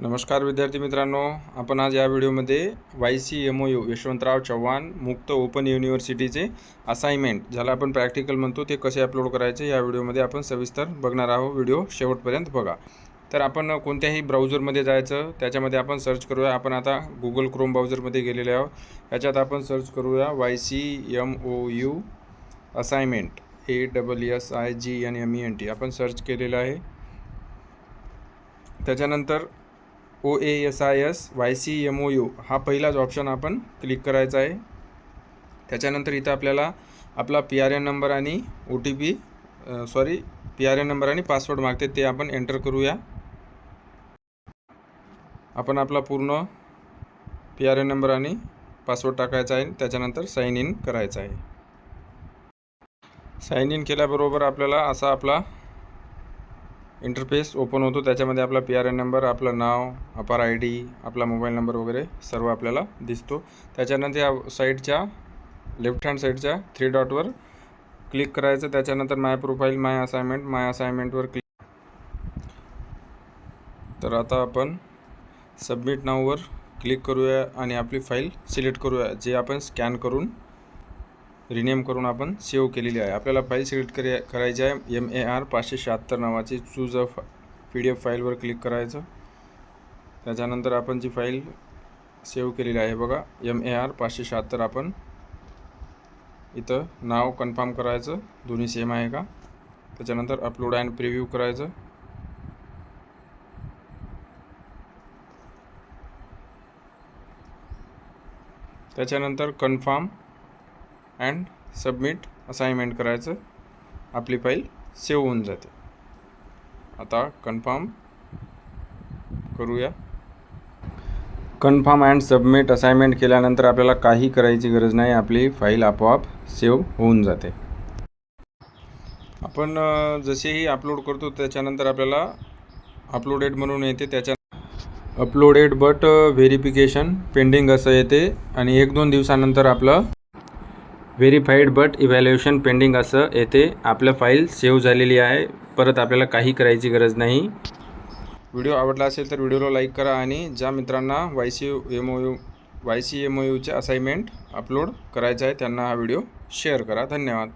नमस्कार विद्यार्थी मित्रांनो, आपण आज या व्हिडिओमध्ये YCMOU यशवंतराव चव्हाण मुक्त ओपन युनिव्हर्सिटीचे असाइनमेंट ज्याला आपण प्रॅक्टिकल म्हणतो ते कसे अपलोड करायचे या व्हिडिओमध्ये आपण सविस्तर बघणार आहोत। व्हिडिओ शेवटपर्यंत बघा। तर आपण कोणत्याही ब्राउझरमध्ये जायचं, त्याच्यामध्ये आपण सर्च करूया। आपण आता गुगल क्रोम ब्राउझरमध्ये गेलेले आहोत। याच्यात आपण सर्च करूया YCMOU असाइनमेंट ASSIGNMENT आपण सर्च केलेलं आहे। त्याच्यानंतर OASIS YCMOU हा पहिलाच ऑप्शन आपण क्लिक करायचा आहे। त्याच्यानंतर इथं आपल्याला आपला PRN नंबर आणि PRN नंबर आणि पासवर्ड मागते, ते आपण एंटर करूया। आपण आपला पूर्ण PRN नंबर आणि पासवर्ड टाकायचा आहे। त्याच्यानंतर साइन इन करायचं आहे। साइन इन केल्याबरोबर आपल्याला असा आपला इंटरफेस ओपन होतो। त्याच्यामध्ये आपला PRN नंबर, आपलं नाव, अपार ID, आपला मोबाईल नंबर वगैरे सर्व आपल्याला दिसतो। त्याच्यानंतर या साईडच्या लेफ्ट हँड साईडच्या 3 डॉटवर क्लिक करायचं। त्याच्यानंतर माय प्रोफाईल, माय असाइनमेंटवर क्लिक। तर आता आपण सबमिट नाववर क्लिक करूया आणि आपली फाईल सिलेक्ट करूया, जे आपण स्कॅन करून रिनेम करून आपण सेव्ह केलेली आहे। आपल्याला फाईल सिलेक्ट करायची आहे MAR 576 नावाची। चूज अ PDF फाईलवर क्लिक करायचं। त्याच्यानंतर आपण जी फाईल सेव्ह केलेली आहे बघा MAR 576, आपण इथं नाव कन्फर्म करायचं, दोन्ही सेम आहे का। त्याच्यानंतर अपलोड अँड प्रिव्ह्यू करायचं। त्याच्यानंतर कन्फर्म अँड सबमिट असाइनमेंट करायचं, आपली फाईल सेव्ह होऊन जाते। आता कन्फर्म करूया। कन्फर्म अँड सबमिट असाइनमेंट केल्यानंतर आपल्याला काही करायची गरज नाही, आपली फाईल आपोआप सेव्ह होऊन जाते। आपण जसेही अपलोड करतो त्याच्यानंतर आपल्याला अपलोडेड म्हणून येते, त्याच्या अपलोडेड बट व्हेरिफिकेशन पेंडिंग असं येते आणि 1-2 दिवसानंतर आपलं व्हेरीफाईड बट इव्हॅल्युएशन पेंडिंग असं येते। आपलं फाईल सेव्ह झालेली आहे, परत आपल्याला काही करायची गरज नाही। व्हिडिओ आवडला असेल तर व्हिडिओला लाईक करा आणि ज्या मित्रांना YCMOUचे असाइनमेंट अपलोड करायचं आहे त्यांना हा व्हिडिओ शेअर करा। धन्यवाद।